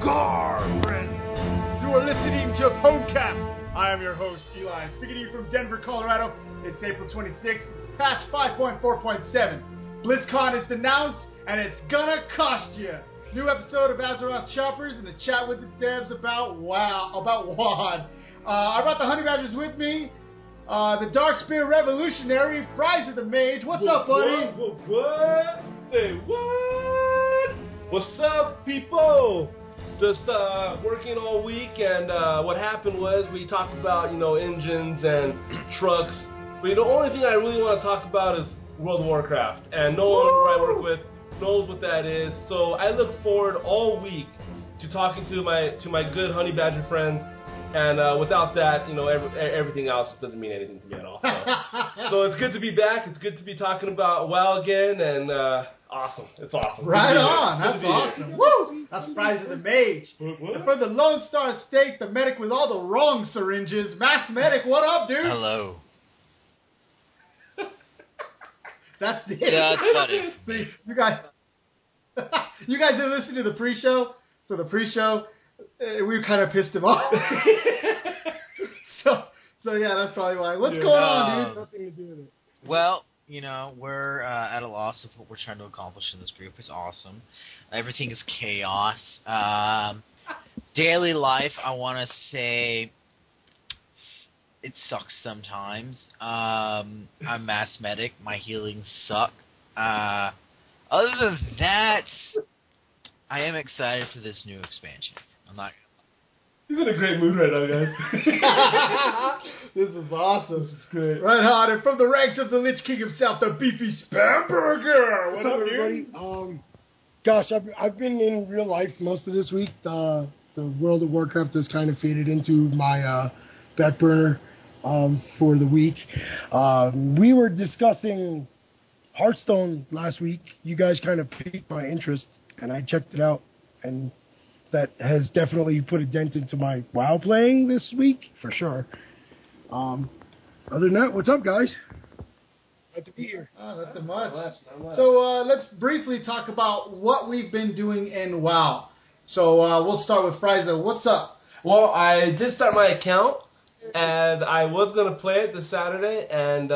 Gar, friends. You are listening to PWNcast. I am your host, Eli. I'm speaking to you from Denver, Colorado. It's April 26th. It's patch 5.4.7. Blizzcon is announced, and it's gonna cost you. New episode of Azeroth Choppers and a chat with the devs about WoD. I brought the Honey Badgers with me. The Dark Spear Revolutionary, Frysa the Mage. What's up, buddy? What? Say what? What's up, people? Just working all week, and what happened was we talked about, engines and trucks. But the only thing I really want to talk about is World of Warcraft. And no one who I work with knows what that is. So I look forward all week to talking to my good Honey Badger friends. And without that, everything else doesn't mean anything to me at all. So it's good to be back. It's good to be talking about WoW again, and awesome. It's awesome. Right on. That's awesome. Woo! That's Frysa the Mage. And for the Lone Star State, the medic with all the wrong syringes, Massmedic. What up, dude? Hello. That's it. Yeah, that's about it. See, you guys didn't listen to the pre-show, so the pre-show. We kind of pissed him off. so yeah, that's probably why. What's going on, dude? Nothing to do with it. Well, we're at a loss of what we're trying to accomplish in this group. It's awesome. Everything is chaos. Daily life, I want to say, it sucks sometimes. I'm Massmedic. My healings suck. Other than that, I am excited for this new expansion. I'm not. He's in a great mood right now, guys. This is awesome. This is great. Right on. And from the ranks of the Lich King himself, the beefy Spamburger. What's up, everybody? Gosh, I've been in real life most of this week. The World of Warcraft has kind of faded into my back burner for the week. We were discussing Hearthstone last week. You guys kind of piqued my interest, and I checked it out, and that has definitely put a dent into my WoW playing this week, for sure. Other than that, what's up, guys? Glad to be here. Oh, nothing much. So let's briefly talk about what we've been doing in WoW. So we'll start with Frysa. What's up? Well, I did start my account, and I was going to play it this Saturday, and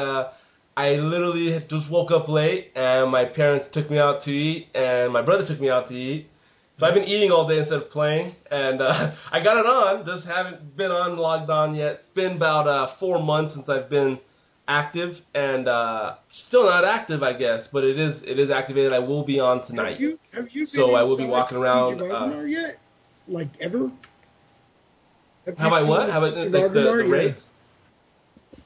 I literally just woke up late, and my parents took me out to eat, and my brother took me out to eat. So I've been eating all day instead of playing, and I got it on, just haven't been logged on yet. It's been about 4 months since I've been active, and still not active, I guess, but it is activated. I will be on tonight. Have you so I will be walking around. Yet? Like, ever? Have I what? Have I the raids?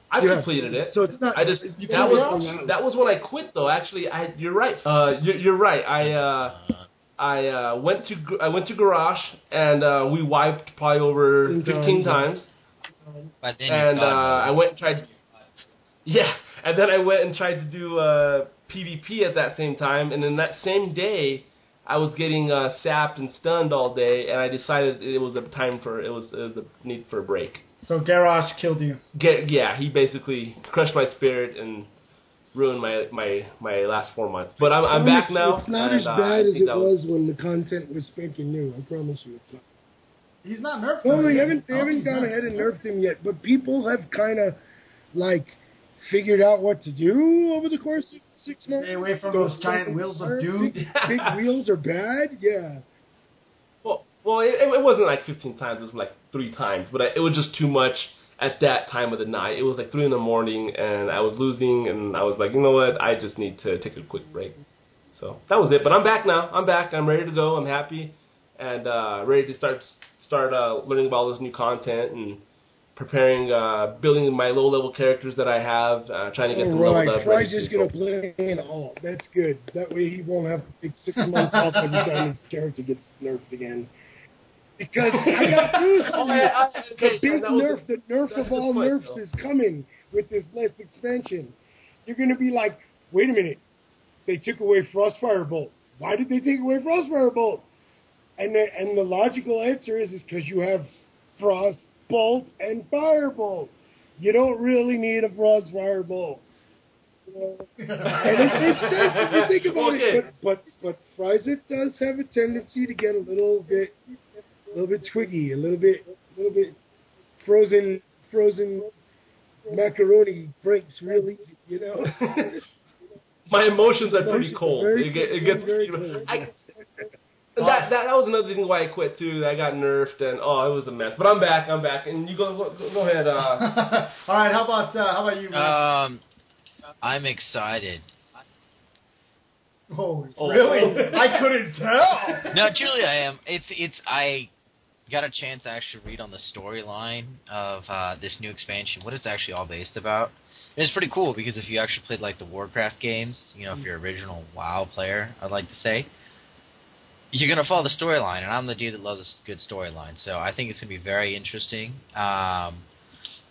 I completed it. So it's not. That was when I quit, though. Actually, you're right. You're right. I went to Garage, and we wiped probably over 15 times. But then and I went and tried. Yeah, and then I went and tried to do PvP at that same time, and then that same day, I was getting sapped and stunned all day, and I decided it was the need for a break. So Garrosh killed you. Yeah, he basically crushed my spirit and ruined my last 4 months. But I'm back now. It's not as bad as it was when the content was spanking new. I promise you, it's not. He's not nerfed. Well, they haven't gone ahead and nerfed him yet, but people have kind of figured out what to do over the course of 6 months. Stay away from those giant wheels of doom. Big wheels are bad. Yeah. Well, it wasn't like 15 times. It was like 3 times, but it was just too much at that time of the night. It was like 3 in the morning, and I was losing, and I was like, you know what? I just need to take a quick break. So that was it. But I'm back now. I'm back. I'm ready to go. I'm happy, and ready to start learning about all this new content and preparing, building my low-level characters that I have, trying to get them leveled up. Frysa's going to play in all. That's good. That way he won't have to take 6 months off every time his character gets nerfed again. Because I got news for you. The nerf of all nerfs is coming with this last expansion. You're going to be like, wait a minute, they took away Frostfire Bolt. Why did they take away Frostfire Bolt? And the logical answer is because you have Frost Bolt and Firebolt. You don't really need a Frostfire Bolt. And it makes sense if you think about it. But Frysa does have a tendency to get a little bit twiggy, a little bit frozen macaroni breaks real easy, you know. My emotions are pretty cold. Very It gets very cold. That was another reason why I quit too. I got nerfed and it was a mess. But I'm back, and you go ahead. All right, how about you, Mike? I'm excited. Oh, really? I couldn't tell. No, truly I am. I got a chance to actually read on the storyline of this new expansion, what it's actually all based about. And it's pretty cool because if you actually played like the Warcraft games, you know, if you're an original WoW player, I'd like to say, you're going to follow the storyline, and I'm the dude that loves a good storyline, so I think it's going to be very interesting.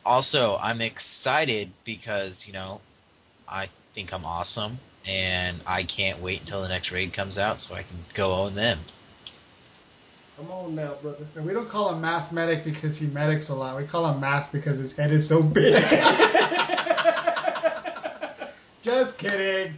Also, I'm excited because, you know, I think I'm awesome, and I can't wait until the next raid comes out so I can go own them. Come on now, brother. And we don't call him Massmedic because he medics a lot. We call him Mass because his head is so big. Just kidding.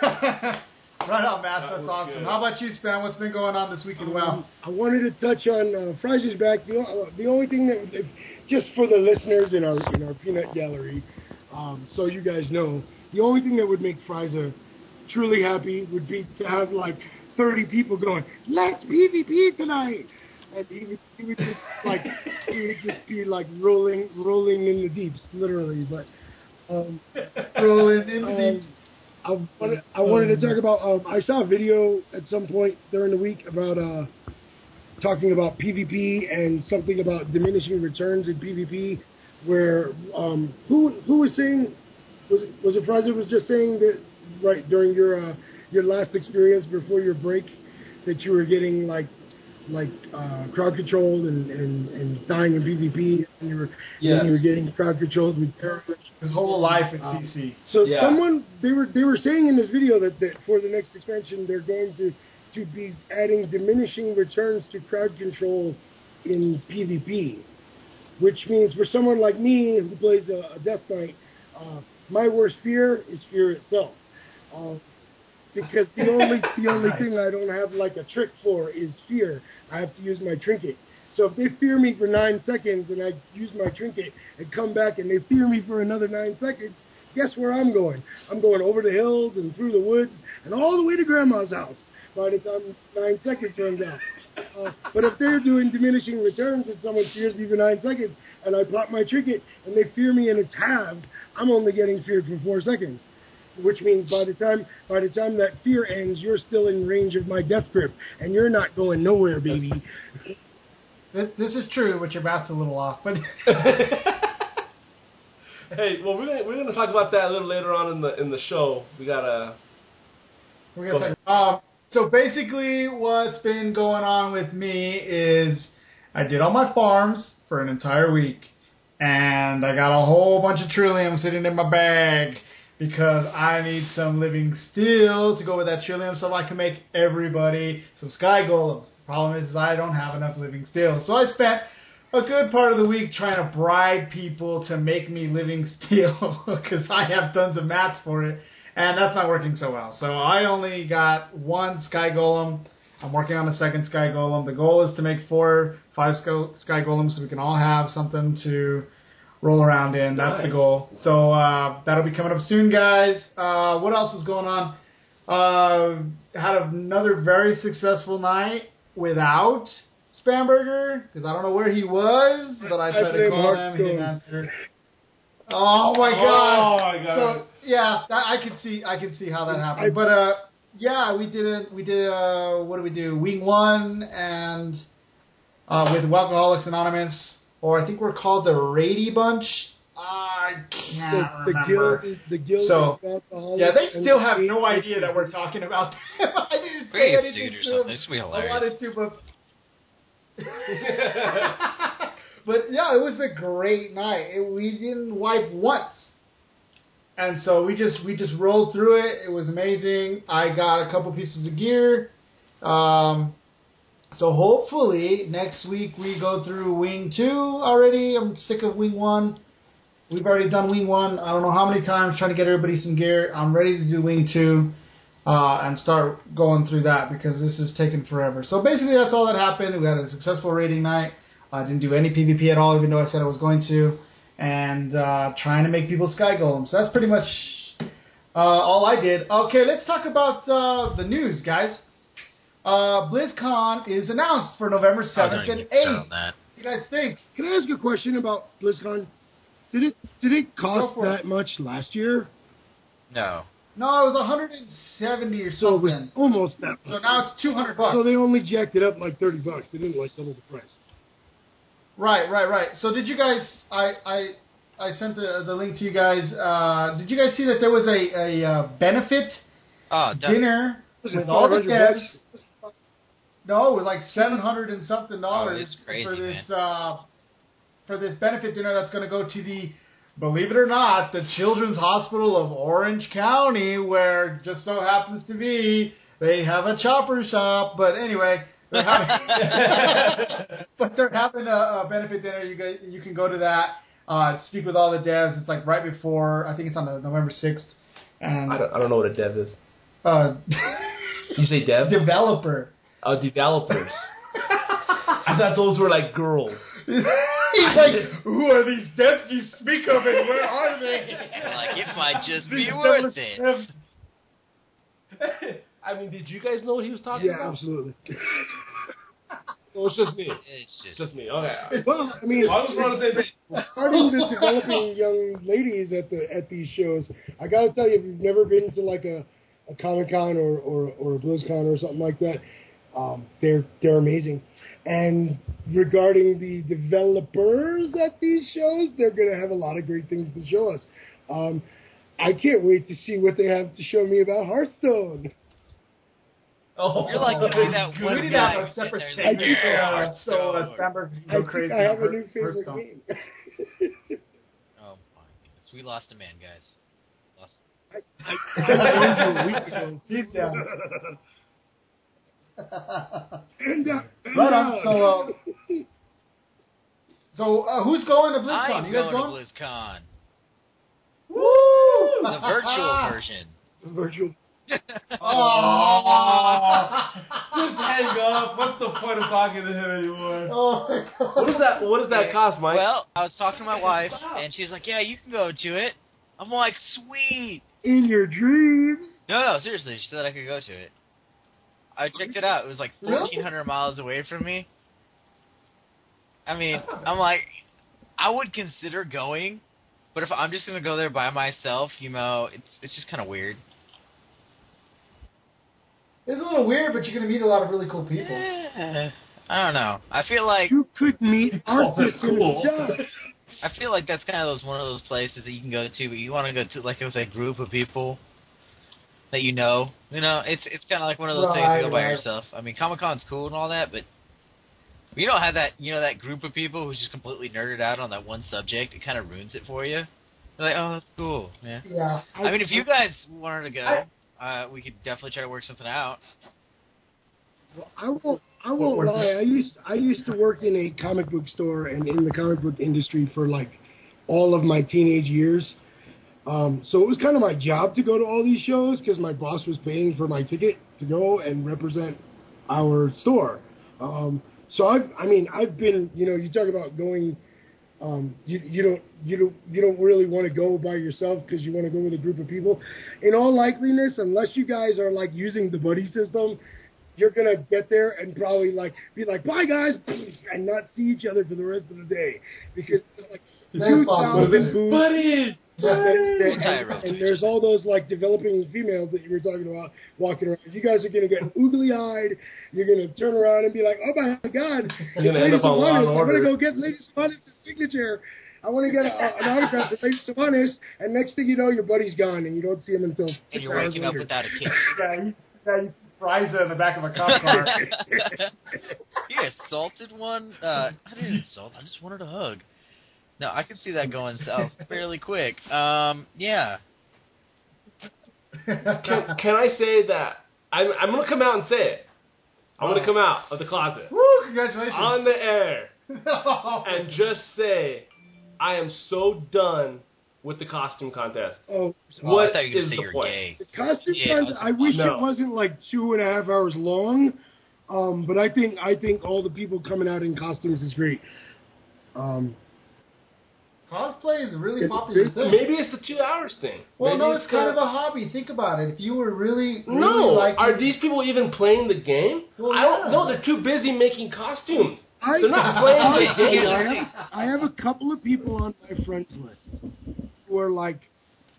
Right on, Mass. That's awesome. Good. How about you, Spam? What's been going on this week in WoW? I wanted to touch on Frysa's back. The only thing that, just for the listeners in our peanut gallery, so you guys know, the only thing that would make Frysa truly happy would be to have like 30 people going, let's PvP tonight, and he would just be like rolling in the deeps, literally. But rolling in the deeps. I wanted to talk about. I saw a video at some point during the week about talking about PvP and something about diminishing returns in PvP. Where who was saying, was it Frysa was just saying that right during your last experience before your break that you were getting like crowd controlled and dying in PvP, and you were getting crowd controlled with terrorists. His whole life in CC. So someone they were saying in this video that for the next expansion they're going to be adding diminishing returns to crowd control in PvP, which means for someone like me who plays a Death Knight, my worst fear is fear itself. Because the only thing I don't have like a trick for is fear. I have to use my trinket. So if they fear me for 9 seconds and I use my trinket and come back and they fear me for another 9 seconds, guess where I'm going? I'm going over the hills and through the woods and all the way to Grandma's house by the time 9 seconds runs out. But if they're doing diminishing returns and someone fears me for 9 seconds and I pop my trinket and they fear me and it's halved, I'm only getting feared for 4 seconds. Which means by the time that fear ends, you're still in range of my death grip, and you're not going nowhere, baby. This is true, but your math's a little off. But hey, well, we're gonna talk about that a little later on in the show. We gotta. So basically, what's been going on with me is I did all my farms for an entire week, and I got a whole bunch of trillium sitting in my bag. Because I need some living steel to go with that trillium so I can make everybody some sky golems. The problem is I don't have enough living steel. So I spent a good part of the week trying to bribe people to make me living steel because I have tons of mats for it. And that's not working so well. So I only got one sky golem. I'm working on a second sky golem. The goal is to make 4 or 5 sky golems so we can all have something to roll around in. That's the goal. So that'll be coming up soon, guys. What else is going on? Had another very successful night without Spamburger because I don't know where he was, but I tried to call him and he didn't answer. Oh my God! Oh my God! So yeah, I can see how that happened. But yeah, we did. What did we do? Wing 1 and with Alcoholics Anonymous. Or I think we're called the Rady Bunch. I can't remember. The guild so, yeah, they still have no idea that we're talking about them. I didn't say anything to them. This would be hilarious. I wanted to, but yeah, it was a great night. We didn't wipe once. And so we just rolled through it. It was amazing. I got a couple pieces of gear. So hopefully next week we go through Wing 2 already. I'm sick of Wing 1. We've already done Wing 1. I don't know how many times trying to get everybody some gear. I'm ready to do Wing 2. and start going through that because this is taking forever. So basically that's all that happened. We had a successful raiding night. I didn't do any PvP at all, even though I said I was going to, and trying to make people sky golems. So that's pretty much all I did. Okay, let's talk about the news, guys. BlizzCon is announced for November 7th and 8th. What do you guys think? Can I ask a question about BlizzCon? Did it cost that much last year? No. No, it was 170 or something. So it was almost that much. So now it's $200. So they only jacked it up like $30. They didn't like double the price. Right. So did you guys? I sent the link to you guys. Did you guys see that there was a benefit dinner with all the devs? No, it was like $700 and something it's crazy, for this benefit dinner that's going to go to the, believe it or not, the Children's Hospital of Orange County, where just so happens to be they have a chopper shop. But anyway, they're having a benefit dinner. You can go to that. Speak with all the devs. It's like right before. I think it's on November 6th. And I don't know what a dev is. You say dev? Developer. Developers. I thought those were like girls. He's like, who are these devs you speak of, and where are they? Like, it might just be worth it. I mean, did you guys know what he was talking about? Yeah, absolutely. So it's just me. It's just me. Okay. Well, I mean, I was trying to say starting to developing young ladies at these shows, I got to tell you, if you've never been to like a Comic-Con or a BlizzCon or something like that, they're amazing. And regarding the developers at these shows, they're going to have a lot of great things to show us. I can't wait to see what they have to show me about Hearthstone. Oh, you're like that one we guy. have a separate segment so Spamburger can go crazy. I have a new favorite game. Oh my goodness, we lost a man, guys. I a week ago. He's down. Right on. So who's going to BlizzCon? I'm you guys going to BlizzCon. Woo! The virtual version. Virtual. Oh! just hang up. What's the point of talking to him anymore? Oh my God. What does that cost, Mike? Well, I was talking to my wife, and she's like, "Yeah, you can go to it." I'm like, "Sweet." In your dreams. No, seriously, she said I could go to it. I checked it out. It was like 1,400 miles away from me. I mean, I'm like, I would consider going, but if I'm just gonna go there by myself, it's just kind of weird. It's a little weird, but you're going to meet a lot of really cool people. Yeah, I don't know. I feel like you could meet artists himself. I feel like that's kind of one of those places that you can go to, but you want to go to like with a group of people that you know. It's kind of like one of those things to go by yourself. I mean, Comic-Con's cool and all that, but you don't have that that group of people who's just completely nerded out on that one subject. It kind of ruins it for you. You're like, oh, that's cool. Yeah. I mean, if you guys wanted to go. We could definitely try to work something out. Well, I won't lie. I used to work in a comic book store and in the comic book industry for like all of my teenage years. So it was kind of my job to go to all these shows because my boss was paying for my ticket to go and represent our store. So I've been, you talk about going. You don't really want to go by yourself because you want to go with a group of people. In all likeliness, unless you guys are like using the buddy system, you're gonna get there and probably be like, bye guys, and not see each other for the rest of the day because there's like 2,000 booths. Buddy. And there's all those like developing females that you were talking about walking around. You guys are gonna get oogly-eyed. You're gonna turn around and be like, "Oh my God, you're gonna end up on Law and Order. I'm gonna go get Lady Savanis' signature. I want to get an autograph for Lady Savanis." And next thing you know, your buddy's gone, and you don't see him until. And you're waking up without a kiss. Yeah, you see Frysa in the back of a cop car. You assaulted one? I didn't insult. I just wanted a hug. No, I can see that going south fairly quick. Yeah. Can I say that I'm going to come out and say it. I'm going to come out of the closet. Woo! Congratulations. On the air. And just say, I am so done with the costume contest. Oh, What I thought you were is going to say the you're point? gay. the costume Yeah, contest, I wish No. it wasn't like 2.5 hours long. But I think all the people coming out in costumes is great. Cosplay is a really popular thing. Maybe it's the 2 hours thing. Well, Maybe no, it's kind of a hobby. Think about it. If you were really No, like, are these people even playing the game? Well, I don't yeah. know. They're too busy making costumes. I, They're not playing the game. I have a couple of people on my friends list who are like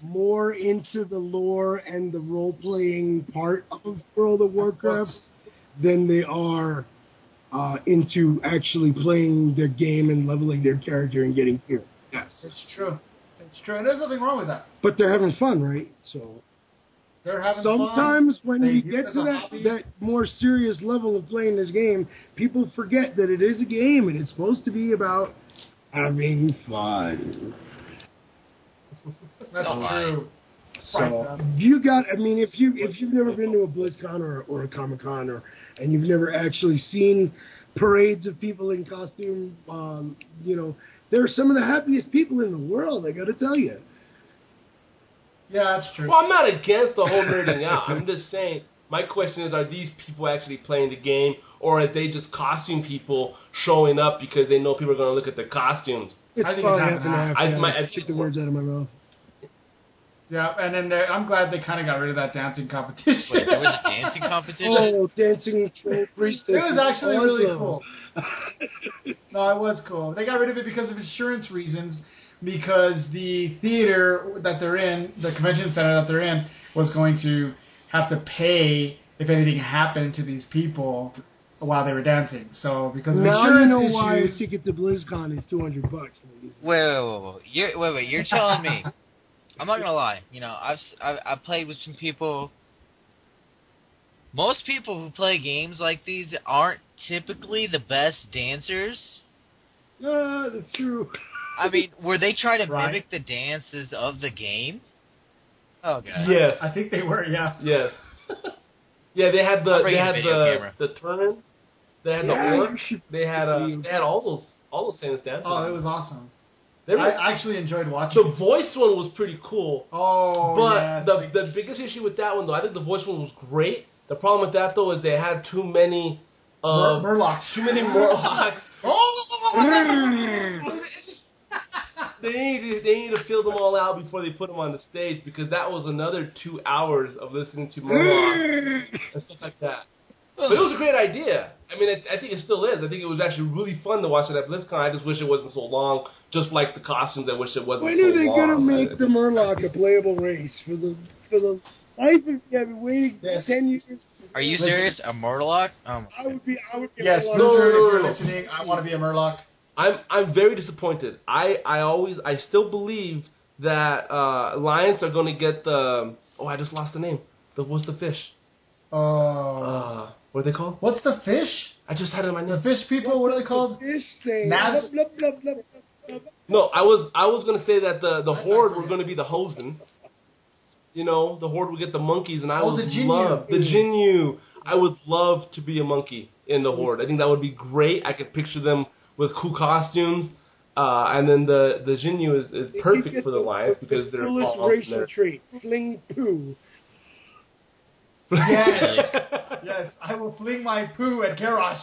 more into the lore and the role-playing part of World of Warcraft than they are into actually playing the game and leveling their character and getting gear. Yes. It's true. It's true. And there's nothing wrong with that. But they're having fun, right? So They're having fun. sometimes when They you use get it to as a that hobby. that more serious level of playing this game, people forget that it is a game and it's supposed to be about having fun. That's Don't lie. true. So you got. I mean, if you've never been to a Blizzcon or a Comic Con and you've never actually seen parades of people in costume, they're some of the happiest people in the world. I got to tell you. Yeah, that's true. Well, I'm not against the whole nerding out. I'm just saying, my question is, are these people actually playing the game, or are they just costume people showing up because they know people are going to look at their costumes? It's I think probably it's half and half. I Took the words out of my mouth. Yeah, and then I'm glad they kind of got rid of that dancing competition. Wait, there was a dancing competition? Oh, dancing troll priestess. It was actually really awesome. cool. No, it was cool. They got rid of it because of insurance reasons, because the theater that they're in, the convention center that they're in, was going to have to pay if anything happened to these people while they were dancing. So because of Now insurance you know why a issues, ticket to BlizzCon is $200. Wait. You're telling me. I'm not gonna lie. I've played with some people. Most people who play games like these aren't typically the best dancers. That's true. I mean, were they trying to Right. mimic the dances of the game? Oh god. Yes. I think they were, yeah. Yes. Yeah, they had I'll bring in a video camera. the turn. They had the orc. They had all those famous dances. Oh, it was awesome. They were- I actually enjoyed watching the it. voice one was pretty cool. Oh, But yes. the biggest issue with that one, though, I think the voice one was great. The problem with that, though, is they had too many Murlocs. Too many Murlocs. Oh! They need to fill them all out before they put them on the stage, because that was another 2 hours of listening to Murlocs and stuff like that. But it was a great idea. I mean, I think it still is. I think it was actually really fun to watch it at BlizzCon. I just wish it wasn't so long. Just like the costumes, I wish it wasn't When so are they long. gonna make the Murloc a playable race for the life of me? I've been waiting Yes. 10 years. Are you serious? A Murloc? I would be Yes, a Murloc. Blizzard, No. if you're listening, I want to be a Murloc. I'm very disappointed. I still believe that Alliance are going to get the... Oh, I just lost the name. What's the fish? Oh. What are they called? What's the fish? I just had it in my The name. fish people, what are they called? Fish saying Naz- blah, blah, blah, blah, blah, blah. No, I was going to say that the Horde were going to be the Hosen. The Horde would get the monkeys, and I Oh, would the Jinyu. love... The Jinyu. I would love to be a monkey in the Horde. I think that would be great. I could picture them with cool costumes. And then the Jinyu is You perfect get for the Alliance because they're coolest all racial there. trait, fling poo. Yes. Yes, I will fling my poo at Garrosh.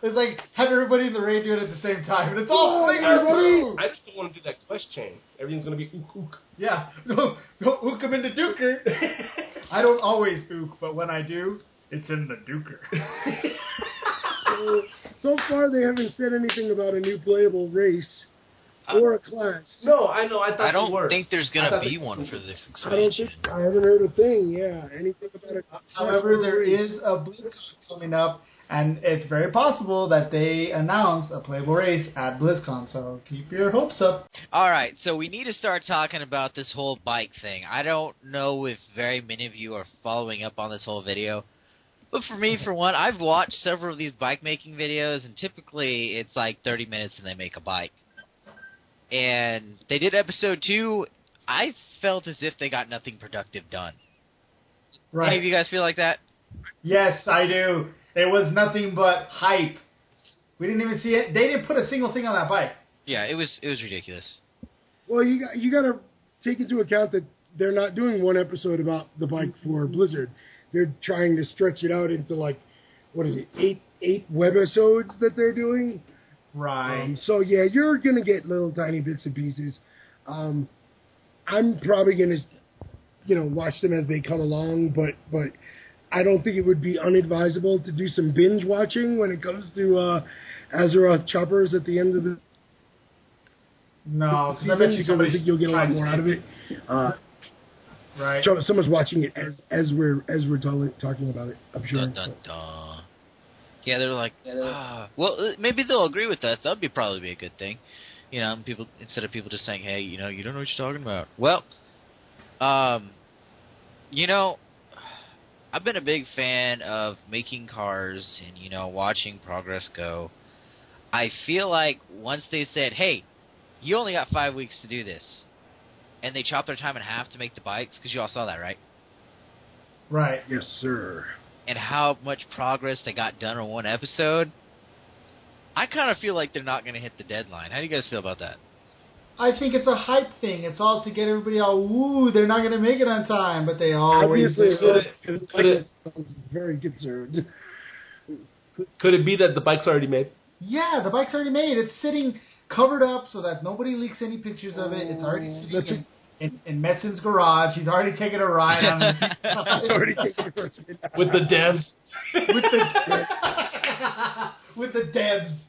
It's like have everybody in the raid do it at the same time. It's all fling our poo. I just don't want to do that quest chain. Everything's going to be ook ook. Yeah, don't ook him in the duker. I don't always ook, but when I do, it's in the duker. So far, they haven't said anything about a new playable race or a class. No, I know. I thought I don't they were. think there's I gonna thought be they- one for this I don't expansion. think I haven't heard a thing. Yeah, anything about it. However, there is a Blizzcon coming up, and it's very possible that they announce a playable race at BlizzCon, so keep your hopes up. Alright, so we need to start talking about this whole bike thing. I don't know if very many of you are following up on this whole video. But for me, for one, I've watched several of these bike making videos, and typically it's like 30 minutes and they make a bike. And they did episode 2. I felt as if they got nothing productive done. Any of you guys feel like that? Yes, I do. It was nothing but hype. We didn't even see it. They didn't put a single thing on that bike. Yeah, it was ridiculous. Well, you got to take into account that they're not doing one episode about the bike for Blizzard. They're trying to stretch it out into like, what is it, eight webisodes that they're doing. Right. So yeah, you're gonna get little tiny bits and pieces. I'm probably gonna, watch them as they come along, but I don't think it would be unadvisable to do some binge watching when it comes to Azeroth choppers at the end of the No, season. Because I think you'll get a lot more out of it. Right. Someone's watching it as we're talking about it. I'm sure. Dun, dun, dun. Yeah, they're like, well, maybe they'll agree with us. That'd probably be a good thing. People, instead of people just saying, hey, you don't know what you're talking about. Well, I've been a big fan of making cars and, watching progress go. I feel like once they said, hey, you only got 5 weeks to do this, and they chopped their time in half to make the bikes, because you all saw that, right? Right. Yes, sir. And how much progress they got done on one episode, I kind of feel like they're not going to hit the deadline. How do you guys feel about that? I think it's a hype thing. It's all to get everybody all, woo, they're not going to make it on time, but they always do. Obviously, sounds very concerned. Could it be that the bike's already made? Yeah, the bike's already made. It's sitting covered up so that nobody leaks any pictures of it. It's already sitting in Metzin's garage. He's already taken a ride on it. He's already taken a first ride. With the devs. With the devs.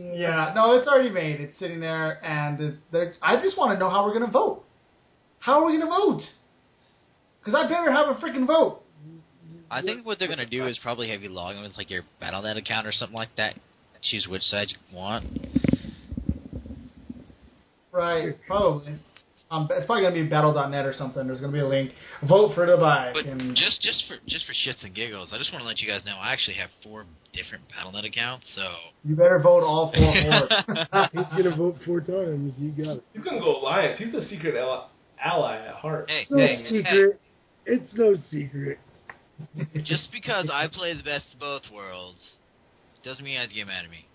Yeah, no, it's already made. It's sitting there, and I just want to know how we're going to vote. How are we going to vote? Because I better have a freaking vote. I think what they're going to do is probably have you log in with like your Battle.net account or something like that. Choose which side you want. Right, probably. It's probably going to be Battle.net or something. There's going to be a link. Vote for the bike. But just for shits and giggles, I just want to let you guys know I actually have 4 different Battle.net accounts, so... You better vote all 4 for He's going to vote 4 times. You got it. He's going to go Alliance. He's a secret ally at heart. Hey, It's no secret. It's no secret. Just because I play the best of both worlds doesn't mean you have to get mad at me.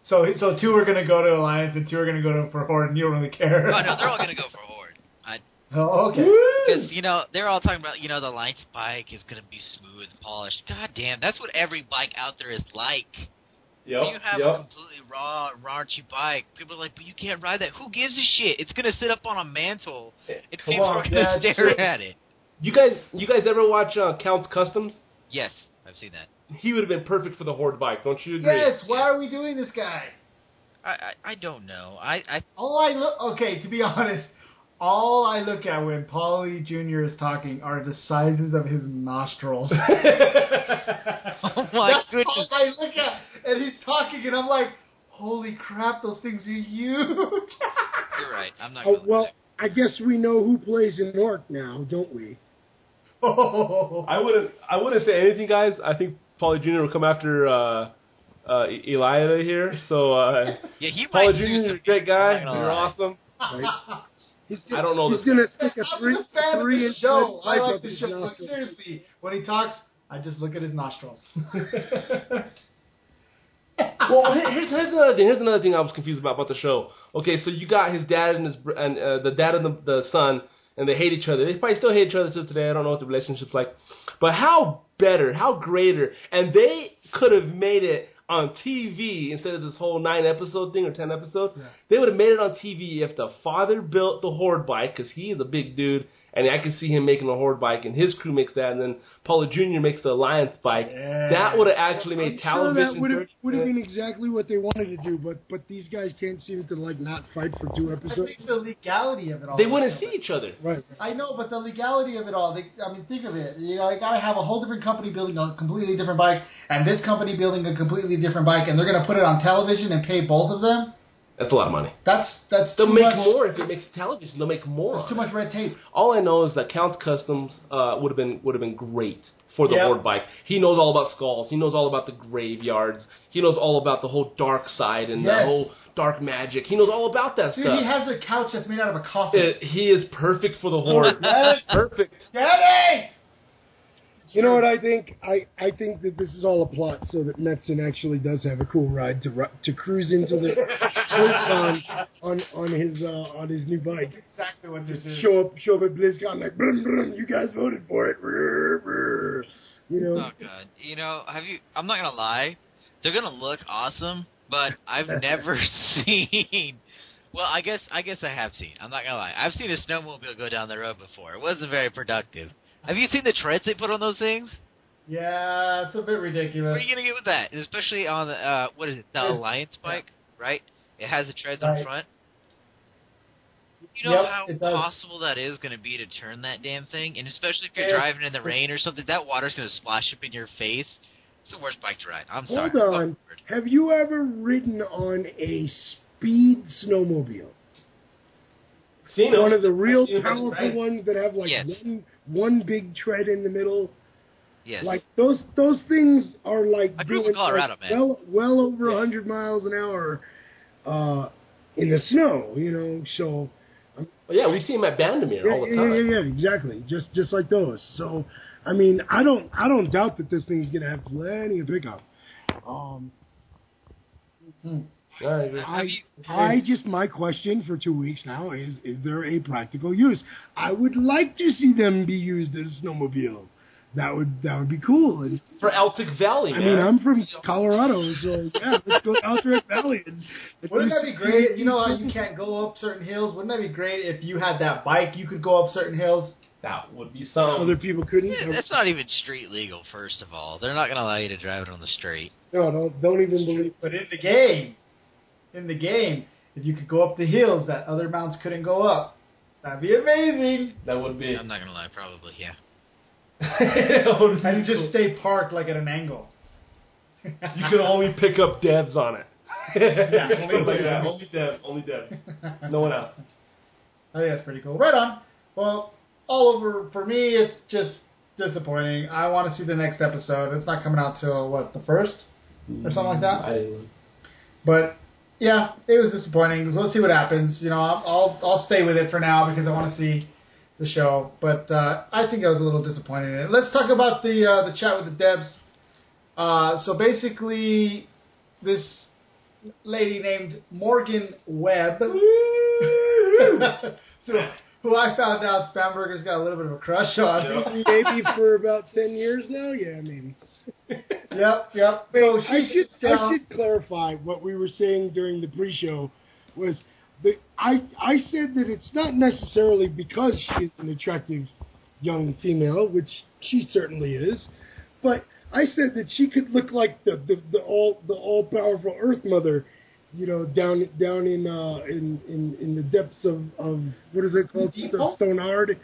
So 2 are going to go to Alliance and 2 are going to go for Horde, and you don't really care. Oh, no, they're all going to go for Horde. Oh, okay. Because, they're all talking about, the Alliance bike is going to be smooth and polished. God damn, that's what every bike out there is like. Yep, when you have a completely raw, raunchy bike, people are like, but you can't ride that. Who gives a shit? It's going to sit up on a mantle, and people are going to stare at it. You guys ever watch Count's Customs? Yes, I've seen that. He would have been perfect for the Horde bike, don't you agree? Yes, why are we doing this guy? I don't know. To be honest, all I look at when Paulie Jr. is talking are the sizes of his nostrils. Oh my goodness. That's all I look at. And he's talking, and I'm like, holy crap, those things are huge. You're right. I'm not going to well, I guess we know who plays in Orc now, don't we? I wouldn't say anything, guys. I think Paulie Jr. will come after Eliadah here. So yeah, he Paulie might Jr. is a great guy. You're awesome. Right. I don't know. He's going to stick a I'm a fan of the show. I like the show. nostrils. But seriously, when he talks, I just look at his nostrils. Well, here's another thing. Here's another thing I was confused about the show. Okay, so you got his dad and the dad and the son, and they hate each other. They probably still hate each other till today. I don't know what the relationship's like. But how better, how greater, and they could have made it on TV instead of this whole 9-episode thing or 10-episode. Yeah. They would have made it on TV if the father built the Horde bike, because he is a big dude, and I can see him making a Horde bike, and his crew makes that, and then Paulie Jr. makes the Alliance bike. Yeah. That would have actually made television. Sure that would have been exactly what they wanted to do, but these guys can't seem to not fight for 2 episodes. I think the legality of it all. They wouldn't see each other. Right. I know, but the legality of it all. Think of it. You got to have a whole different company building a completely different bike, and this company building a completely different bike, and they're going to put it on television and pay both of them. That's a lot of money. That's They'll too make much. more if it makes television. They'll make more. There's too much red tape. All I know is that Count's Customs would have been great for the Horde bike. He knows all about skulls. He knows all about the graveyards. He knows all about the whole dark side and the whole dark magic. He knows all about that stuff. He has a couch that's made out of a coffin. He is perfect for the Horde. Yes. Perfect. Daddy! You know what I think? I think that this is all a plot so that Metzen actually does have a cool ride to cruise into the BlizzCon on his new bike. Exactly what this is. Show up at BlizzCon like, brum, brum, you guys voted for it. Brr, brr. You know. Oh god. You know, I'm not gonna lie, they're gonna look awesome, but I've never seen. Well, I guess I have seen. I'm not gonna lie. I've seen a snowmobile go down the road before. It wasn't very productive. Have you seen the treads they put on those things? Yeah, it's a bit ridiculous. What are you gonna get with that? And especially on the what is it? The Alliance bike, right? It has the treads on front. You know how possible that is going to be to turn that damn thing, and especially if you're driving in the rain or something, that water's going to splash up in your face. It's the worst bike to ride. I'm sorry. Hold on. Have you ever ridden on a speed snowmobile? One of the real powerful ones that have like one big tread in the middle. Yes. Like those things are like doing Colorado, man. well over 100 miles an hour in the snow, you know. So yeah, we see them at Bandamere all the time. Yeah, exactly. Just like those. So I mean, I don't doubt that this thing's gonna have plenty of pickup. My question for 2 weeks now is there a practical use? I would like to see them be used as snowmobiles. That would be cool. And for Altic Valley, I mean, I'm from Colorado, so yeah, let's go to Altic Valley. Wouldn't that be great? You know how you can't go up certain hills? Wouldn't that be great if you had that bike, you could go up certain hills? That would be something. Other people couldn't. Yeah, that's not even street legal, first of all. They're not going to allow you to drive it on the street. No, don't even believe. But in the game, if you could go up the hills that other mounts couldn't go up, that'd be amazing. That would be. I'm not going to lie, probably, yeah. And you just stay parked like at an angle. You can only pick up devs on it. Yeah, only devs. No one else. I think that's pretty cool. Right on. Well, all over for me, it's just disappointing. I want to see the next episode. It's not coming out till the 1st or something like that. I didn't. But yeah, it was disappointing. Let's see what happens. You know, I'll stay with it for now because I want to see the show. But I think I was a little disappointed in it. Let's talk about the chat with the devs. So basically, this lady named Morgan Webb, who I found out Spamburger's got a little bit of a crush on. Maybe for about 10 years now? Yeah, maybe. Yep. So I should clarify what we were saying during the pre-show was that I said that it's not necessarily because she's an attractive young female, which she certainly is, but I said that she could look like the all powerful Earth Mother, you know, down in the depths of what is it called, Stonehard.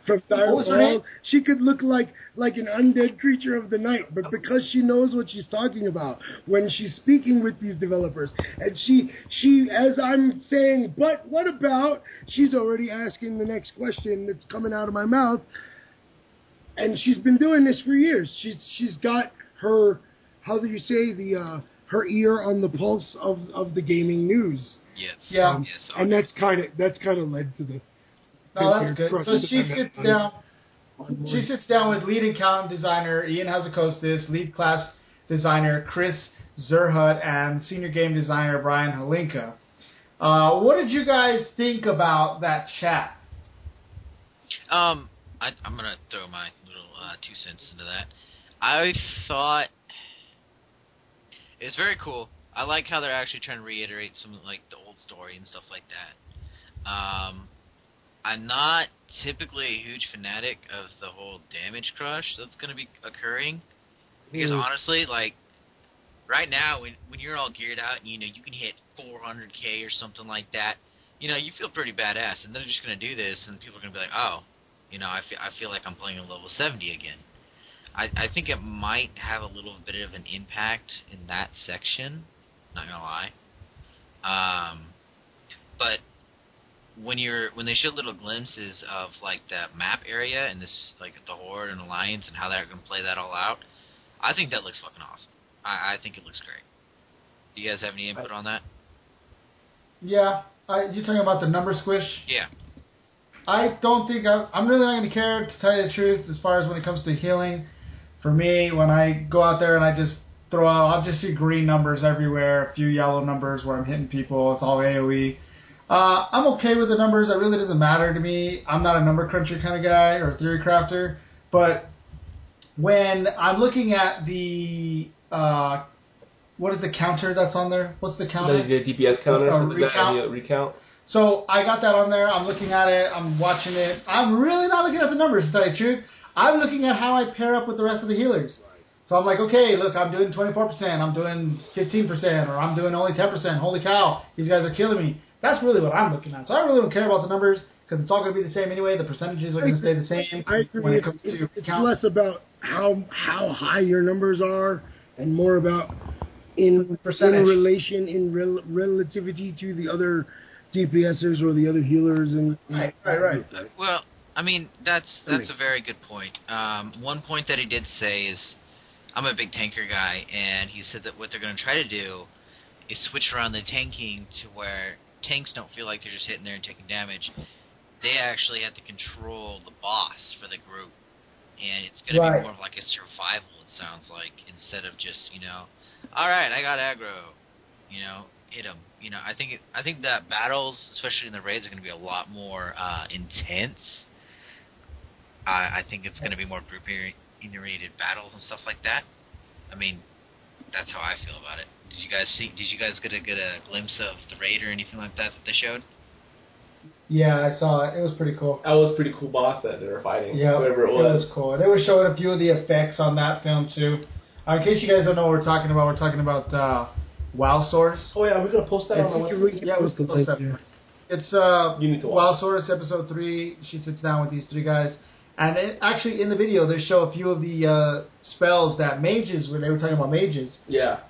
From Direwolf. She could look like an undead creature of the night, but because she knows what she's talking about when she's speaking with these developers, and she as I'm saying, but what about, she's already asking the next question that's coming out of my mouth, and she's been doing this for years. She's got her, how do you say, her ear on the pulse of the gaming news. Yes. Yeah. And that's kind of led to the. Oh, that's good. So she sits down. She sits down with lead account designer Ian Hazakostas, lead class designer Chris Zerhut, and senior game designer Brian Halinka. What did you guys think about that chat? I'm gonna throw my little 2 cents into that. I thought it was very cool. I like how they're actually trying to reiterate some like the old story and stuff like that. I'm not typically a huge fanatic of the whole damage crush that's going to be occurring. Because honestly, like, right now, when you're all geared out and, you know, you can hit 400k or something like that, you know, you feel pretty badass. And they're just going to do this, and people are going to be like, oh, you know, I feel like I'm playing a level 70 again. I think it might have a little bit of an impact in that section, not going to lie. But when they show little glimpses of like the map area and this like the Horde and Alliance and how they're going to play that all out, I think that looks fucking awesome. I think it looks great. Do you guys have any input on that? Yeah, you talking about the number squish? Yeah. I don't think I'm really not going to care, to tell you the truth, as far as when it comes to healing. For me, when I go out there and I just throw out, I'll just see green numbers everywhere, a few yellow numbers where I'm hitting people. It's all AoE. I'm okay with the numbers. It really doesn't matter to me. I'm not a number cruncher kind of guy or theory crafter. But when I'm looking at the what is the counter that's on there? What's the counter? The DPS counter, recount. Recount. So I got that on there. I'm looking at it. I'm watching it. I'm really not looking at the numbers, to tell you the truth. I'm looking at how I pair up with the rest of the healers. So I'm like, okay, look, I'm doing 24%. I'm doing 15%, or I'm doing only 10%. Holy cow, these guys are killing me. That's really what I'm looking at. So I really don't care about the numbers because it's all going to be the same anyway. The percentages are going to stay the same when it comes to count. It's less about how high your numbers are and more about in relation, relativity to the other DPSers or the other healers. And Right. Well, I mean, that's a very good point. One point that he did say is, I'm a big tanker guy, and he said that what they're going to try to do is switch around the tanking to where tanks don't feel like they're just hitting there and taking damage. They actually have to control the boss for the group, and it's going to be more of like a survival, it sounds like, instead of just, all right, I got aggro, hit him. I think that battles, especially in the raids, are going to be a lot more intense. I think it's going to be more group-oriented battles and stuff like that. I mean, that's how I feel about it. Did you guys get a glimpse of the raid or anything like that they showed? Yeah, I saw it. It was pretty cool. That was a pretty cool boss that they were fighting. Yeah, whoever it was cool. They were showing a few of the effects on that film too. In case you guys don't know what we're talking about WoW Source. Oh yeah, we're gonna post that on the website. Yeah, we'll post that. Yeah. It's you need to watch. WoW Source episode 3. She sits down with these 3 guys. And actually, in the video, they show a few of the spells that mages, when they were talking about mages. Yeah.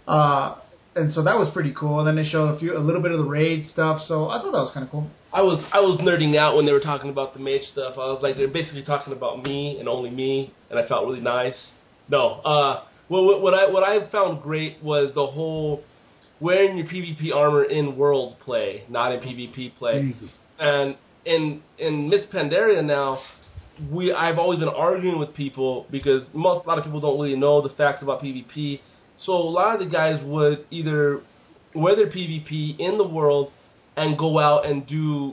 And so that was pretty cool. And then they showed a little bit of the raid stuff. So I thought that was kind of cool. I was nerding out when they were talking about the mage stuff. I was like, they're basically talking about me and only me, and I felt really nice. No. What I found great was the whole wearing your PvP armor in world play, not in PvP play. And in Miss Pandaria now, I've always been arguing with people because a lot of people don't really know the facts about PvP. So a lot of the guys would either wear their PvP in the world and go out and do,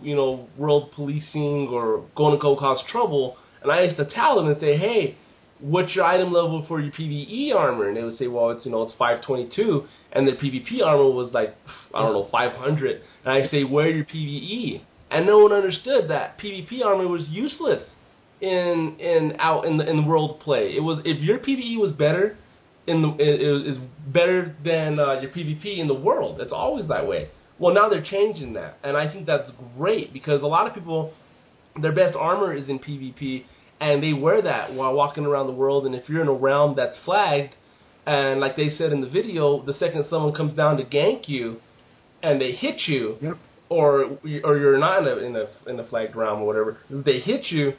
world policing or going to cause trouble. And I used to tell them and say, hey, what's your item level for your PvE armor? And they would say, well, it's 522. And their PvP armor was like, 500. And I say, wear your PvE. And no one understood that PvP armor was useless in the world play. It was, if your PvE was better is better than your PvP in the world. It's always that way. Well, now they're changing that, and I think that's great because a lot of people, their best armor is in PvP, and they wear that while walking around the world. And if you're in a realm that's flagged, and like they said in the video, the second someone comes down to gank you, and they hit you, or you're not in a flagged realm or whatever, if they hit you,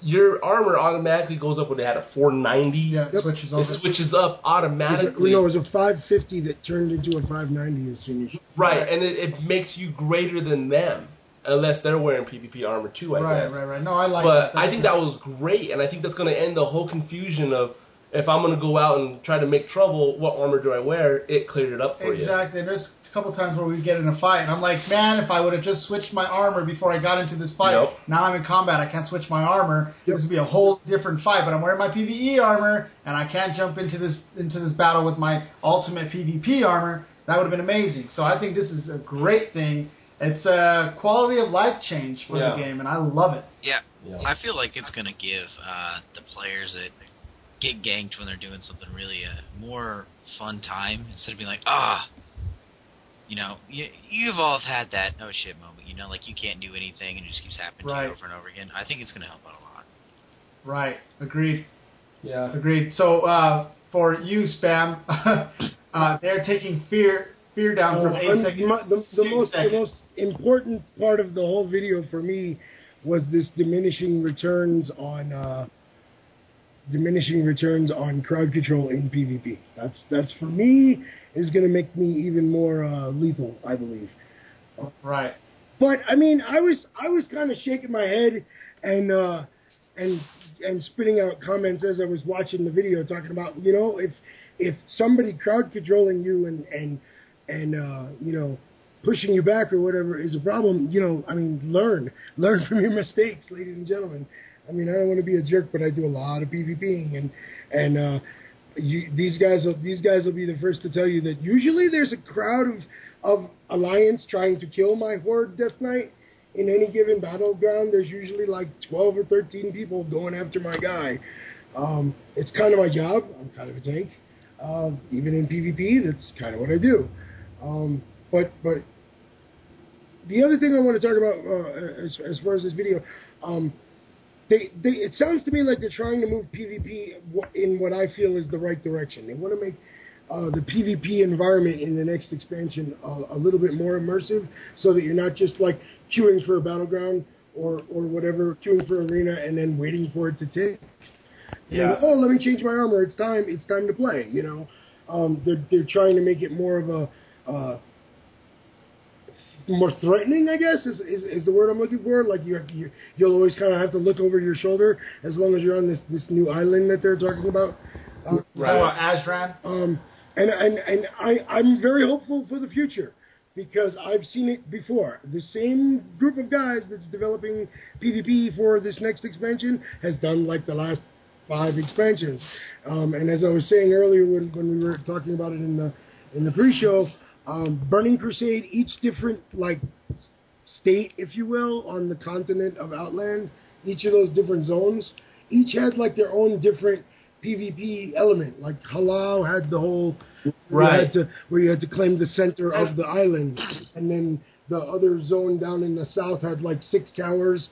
your armor automatically goes up when they had a 490. Yeah, it switches over. It switches up automatically. It was a 550 that turned into a 590 as soon as you... Right, and it makes you greater than them, unless they're wearing PvP armor too, I guess. Right. No, I like that. But I think that was great, and I think that's going to end the whole confusion of if I'm going to go out and try to make trouble, what armor do I wear? It cleared it up for you. Exactly. And there's a couple times where we get in a fight, and I'm like, man, if I would have just switched my armor before I got into this fight, now I'm in combat, I can't switch my armor. This would be a whole different fight, but I'm wearing my PvE armor, and I can't jump into this battle with my ultimate PvP armor. That would have been amazing. So I think this is a great thing. It's a quality of life change for the game, and I love it. Yeah. I feel like it's going to give the players that get ganked when they're doing something really more fun time instead of being like, you've all had that oh shit moment, like you can't do anything and it just keeps happening to you over and over again. I think it's going to help out a lot. Right. Agreed. Yeah. Agreed. So for you, Spam, they're taking fear down from 8 seconds. The most important part of the whole video for me was this diminishing returns on crowd control in PvP. That's for me is going to make me even more lethal, I believe. Right. But I mean, I was kind of shaking my head and spitting out comments as I was watching the video, talking about, if somebody crowd controlling you and pushing you back or whatever is a problem, learn from your mistakes, ladies and gentlemen. I don't want to be a jerk, but I do a lot of PvPing, and these guys will be the first to tell you that usually there's a crowd of Alliance trying to kill my Horde Death Knight. In any given battleground, there's usually like 12 or 13 people going after my guy. It's kind of my job. I'm kind of a tank. Even in PvP, that's kind of what I do. But the other thing I want to talk about as far as this video, it sounds to me like they're trying to move PvP in what I feel is the right direction. They want to make the PvP environment in the next expansion a little bit more immersive, so that you're not just like queuing for a battleground or whatever, queuing for arena and then waiting for it to tick. Yeah. Let me change my armor. It's time to play. They're trying to make it more of a more threatening, I guess, is the word I'm looking for. Like you'll always kind of have to look over your shoulder as long as you're on this new island that they're talking about. Right. Azran. And I'm very hopeful for the future, because I've seen it before. The same group of guys that's developing PvP for this next expansion has done like the last 5 expansions. And as I was saying earlier when we were talking about it in the pre-show, Burning Crusade, each different like state, if you will, on the continent of Outland, each of those different zones, each had like their own different PvP element. Like Halal had the whole where you had to claim the center of the island, and then the other zone down in the south had like 6 towers.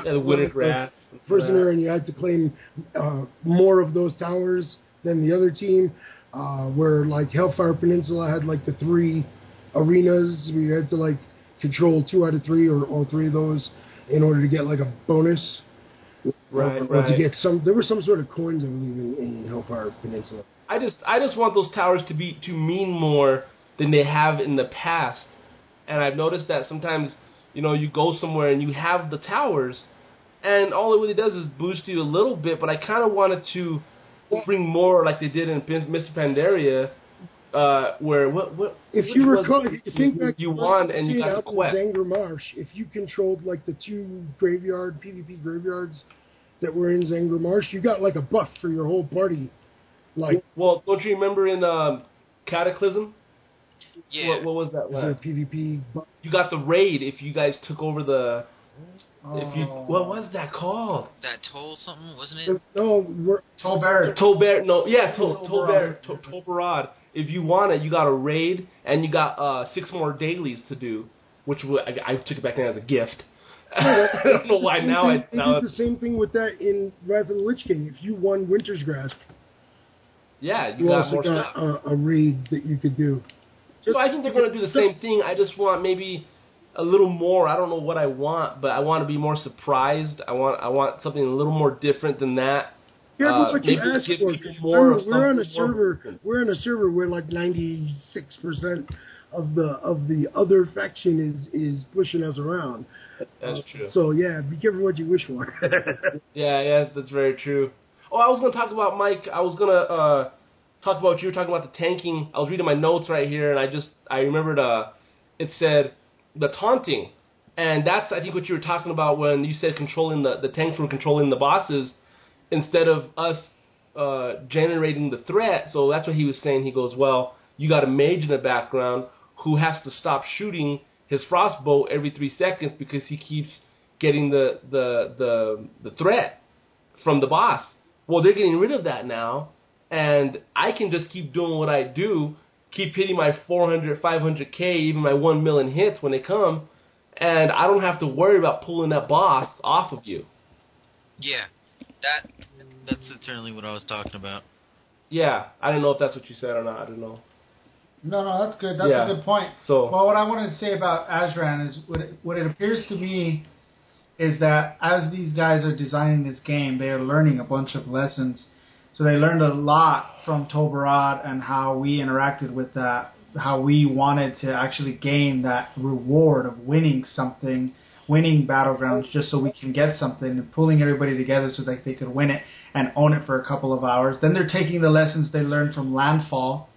The winter grass prisoner, and you had to claim more of those towers than the other team. Where like Hellfire Peninsula had like the 3 arenas, we had to like control 2 out of 3 or all 3 of those in order to get like a bonus. Or to get there were some sort of coins, I believe, in Hellfire Peninsula. I just want those towers to mean more than they have in the past. And I've noticed that sometimes, you go somewhere and you have the towers, and all it really does is boost you a little bit. But I kind of wanted to bring more, like they did in Miss Pandaria, where if you recall, if you think back, you won and you got the quest. Zangor Marsh, if you controlled like the 2 PvP graveyards that were in Zangor Marsh, you got like a buff for your whole party. Like, well, don't you remember in Cataclysm? Yeah. What was that? PvP buff? You got the raid if you guys took over the. What was that called? That toll something, wasn't it? No, Tolbarad. No, yeah, Tolbarad. If you want it, you got a raid, and you got 6 more dailies to do, which I took it back then as a gift. I don't know why now. They did the same thing with that in Wrath of the Lich King. If you won Winter's Grasp, you got also more got stuff. A raid that you could do. So I think they're going to do the same thing. I just want maybe a little more. I don't know what I want, but I want to be more surprised. I want something a little more different than that. Careful what you ask for. We're on a server where like 96% of the other faction is pushing us around. That's true. So yeah, be careful what you wish for. yeah, that's very true. Oh, I was going to talk about Mike. I was going to talk about you were talking about the tanking. I was reading my notes right here, and I remembered it said the taunting, and that's I think what you were talking about when you said controlling the tanks were controlling the bosses instead of us generating the threat. So that's what he was saying. He goes, well, you got a mage in the background who has to stop shooting his frostbow every 3 seconds because he keeps getting the threat from the boss. Well, they're getting rid of that now, and I can just keep doing what I do, keep hitting my 400, 500K, even my 1 million hits when they come, and I don't have to worry about pulling that boss off of you. Yeah, that's certainly what I was talking about. Yeah, I don't know if that's what you said or not. I don't know. No, that's good. That's a good point. So, well, what I wanted to say about Azran is what it appears to me is that as these guys are designing this game, they are learning a bunch of lessons. So they learned a lot from Tolbarad and how we interacted with that, how we wanted to actually gain that reward of winning something winning battlegrounds just so we can get something, and pulling everybody together so that they could win it and own it for a couple of hours. Then they're taking the lessons they learned from Landfall,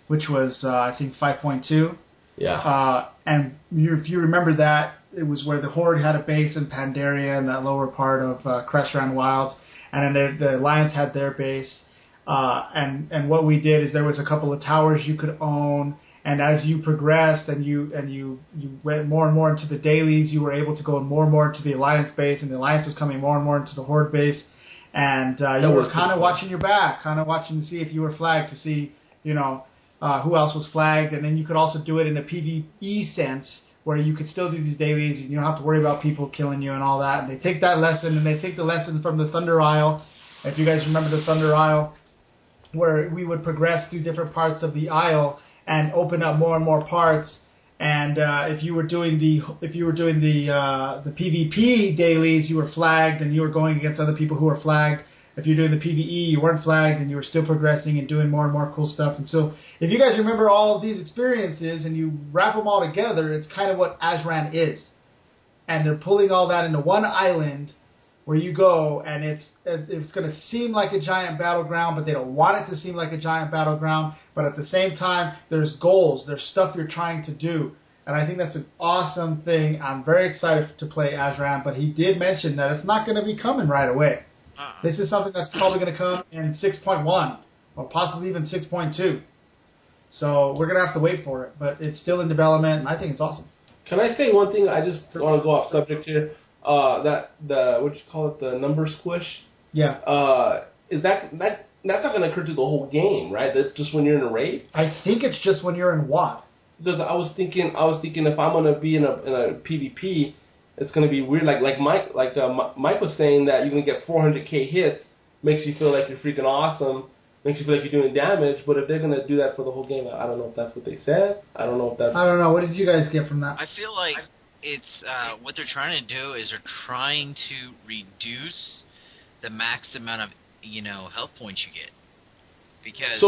which was, I think, 5.2. Yeah. And if you remember that, it was where the Horde had a base in Pandaria and that lower part of Crestran Wilds, and then the Alliance had their base. And what we did is there was a couple of towers you could own, and as you progressed and you went more and more into the dailies, you were able to go more and more into the Alliance base, and the Alliance was coming more and more into the Horde base, and you were kind of watching your back, kind of watching to see if you were flagged, to see, who else was flagged, and then you could also do it in a PvE sense, where you could still do these dailies, and you don't have to worry about people killing you and all that. And they take that lesson, and they take the lesson from the Thunder Isle. If you guys remember the Thunder Isle, where we would progress through different parts of the Isle and open up more and more parts. And if you were doing the PvP dailies, you were flagged, and you were going against other people who were flagged. If you're doing the PvE, you weren't flagged, and you were still progressing and doing more and more cool stuff. And so if you guys remember all of these experiences and you wrap them all together, it's kind of what Azeroth is. And they're pulling all that into one island where you go, and it's going to seem like a giant battleground, but they don't want it to seem like a giant battleground. But at the same time, there's goals, there's stuff you're trying to do. And I think that's an awesome thing. I'm very excited to play Azeroth, but he did mention that it's not going to be coming right away. This is something that's probably going to come in 6.1 or possibly even 6.2. So we're going to have to wait for it, but it's still in development, and I think it's awesome. Can I say one thing? I just want to go off subject here. What you call it, the number squish? Yeah. Is that's not going to occur through the whole game, right? That's just when you're in a raid? I think it's just when you're in WoD. Because I was thinking if I'm going to be in a PvP, it's going to be weird. Like Mike was saying that you're going to get 400k hits, makes you feel like you're freaking awesome, makes you feel like you're doing damage. But if they're going to do that for the whole game, I don't know if that's what they said. I don't know if that's... I don't know. What did you guys get from that? I feel like it's what they're trying to do is they're trying to reduce the max amount of health points you get. Because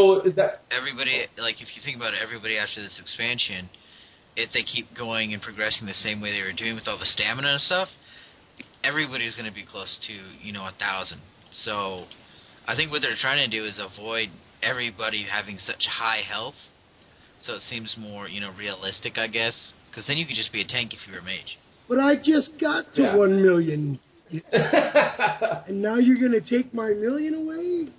everybody, like if you think about it, everybody after this expansion, if they keep going and progressing the same way they were doing with all the stamina and stuff, everybody's going to be close to 1,000. So I think what they're trying to do is avoid everybody having such high health. So it seems more realistic, I guess, because then you could just be a tank if you were a mage. But I just got to 1 million, and now you're going to take my million away?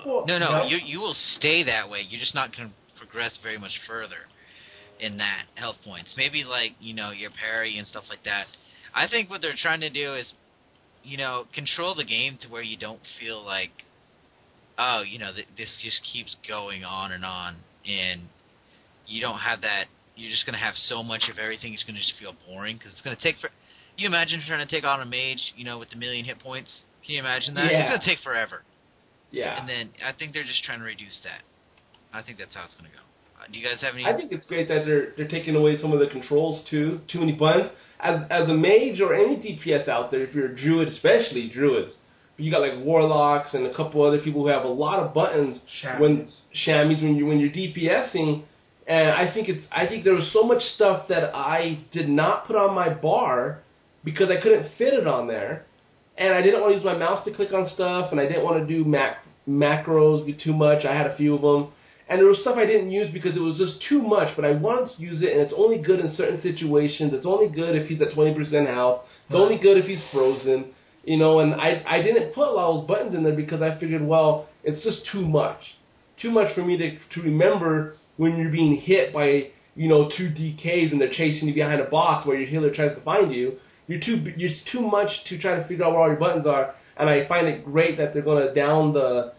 No, you will stay that way. You're just not going to progress very much further in that health points. Maybe like, your parry and stuff like that. I think what they're trying to do is, control the game to where you don't feel like, this just keeps going on, and you don't have that. You're just going to have so much of everything, it's going to just feel boring, because it's going to take you imagine trying to take on a mage, with the million hit points? Can you imagine that? Yeah. It's going to take forever. Yeah. And then I think they're just trying to reduce that. I think that's how it's going to go. Do you guys have any... I think it's great that they're taking away some of the controls, too. Too many buttons. As a mage or any DPS out there, if you're a druid, especially druids, you got like warlocks and a couple other people who have a lot of buttons. Chamois when you're DPSing. And I think there was so much stuff that I did not put on my bar because I couldn't fit it on there. And I didn't want to use my mouse to click on stuff, and I didn't want to do macros too much. I had a few of them. And there was stuff I didn't use because it was just too much, but I wanted to use it, and it's only good in certain situations. It's only good if he's at 20% health. It's only good if he's frozen. And I didn't put a lot of those buttons in there because I figured, well, it's just too much. Too much for me to remember when you're being hit by, 2 DKs and they're chasing you behind a box where your healer tries to find you. You're too much to try to figure out where all your buttons are, and I find it great that they're going to down the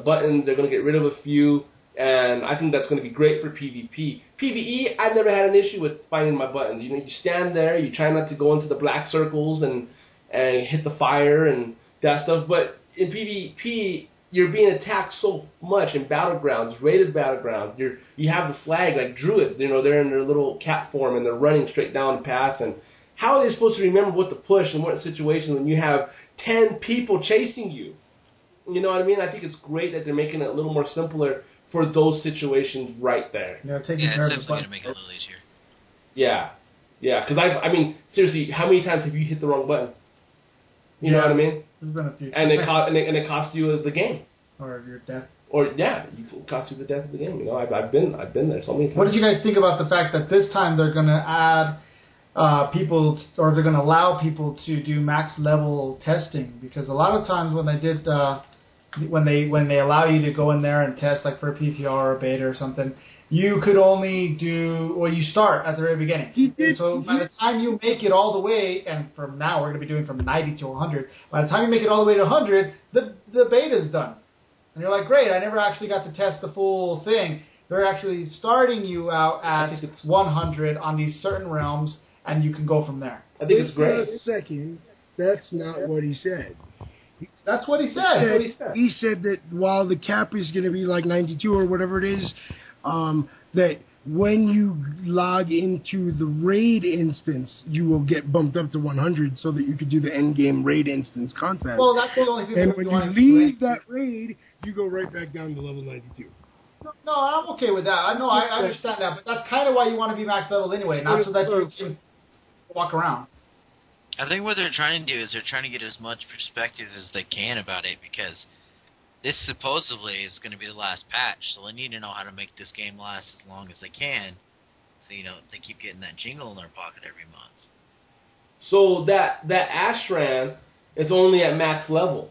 buttons. They're going to get rid of a few, and I think that's going to be great for PvP. PvE, I've never had an issue with finding my buttons. You stand there, you try not to go into the black circles and hit the fire and that stuff, but in PvP, you're being attacked so much in battlegrounds, rated battlegrounds. You have the flag, like druids, they're in their little cat form and they're running straight down the path, and how are they supposed to remember what to push in what situations when you have 10 people chasing you? You know what I mean? I think it's great that they're making it a little more simpler for those situations right there. Yeah, it's definitely going to make it a little easier. Yeah. Yeah, because I mean, seriously, how many times have you hit the wrong button? You know what I mean? There's been a few. And it cost you the game. Or your death. Or it cost you the death of the game. You know, I've been there so many times. What did you guys think about the fact that this time they're going to add people, or they're going to allow people to do max level testing? Because a lot of times when they did, when they allow you to go in there and test, like for a PTR or a beta or something, you could only do, well, you start at the very beginning. So by the time you make it all the way, and from now we're going to be doing from 90 to 100, by the time you make it all the way to 100, the beta's done. And you're like, great, I never actually got to test the full thing. They're actually starting you out at 100 on these certain realms, and you can go from there. I think it's great. Wait a second. That's not what he said. That's what he said. He said that while the cap is going to be like 92 or whatever it is, that when you log into the raid instance, you will get bumped up to 100 so that you could do the end game raid instance content. Well, that's the only thing. And when you leave that raid, you go right back down to level 92. No, I'm okay with that. I understand that, but that's kind of why you want to be max level anyway, not so that you can walk around. I think what they're trying to do is they're trying to get as much perspective as they can about it, because this supposedly is going to be the last patch, so they need to know how to make this game last as long as they can, so they keep getting that jingle in their pocket every month. So that Ashran is only at max level.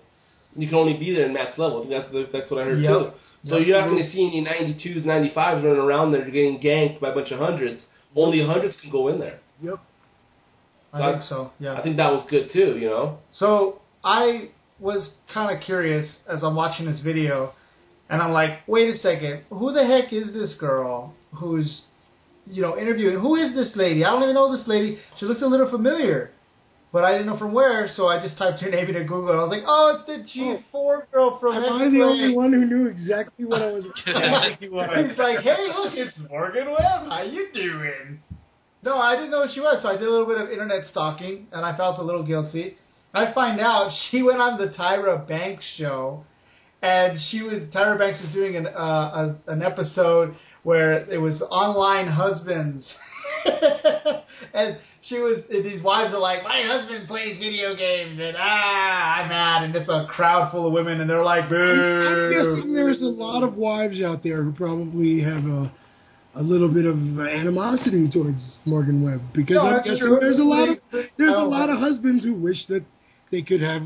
You can only be there in max level. That's what I heard too. So you're not going to see any 92s, 95s running around there getting ganked by a bunch of hundreds. Only hundreds can go in there. Yep. I think so, yeah. I think that was good too, you know? So I was kind of curious as I'm watching this video, and I'm like, wait a second, who the heck is this girl who's, interviewing? Who is this lady? I don't even know this lady. She looks a little familiar, but I didn't know from where, so I just typed her name into Google, and I was like, oh, it's the G4 girl from Am I the only one who knew exactly what I was He's like, hey, look, it's Morgan Webb. How you doing? No, I didn't know who she was, so I did a little bit of internet stalking, and I felt a little guilty. I find out she went on the Tyra Banks show, and Tyra Banks was doing an episode where it was online husbands. And these wives are like, my husband plays video games, and I'm mad, and it's a crowd full of women, and they're like, boo. I'm guessing there's a lot of wives out there who probably have a little bit of animosity towards Morgan Webb, because I'm guessing there's a lot of husbands who wish that they could have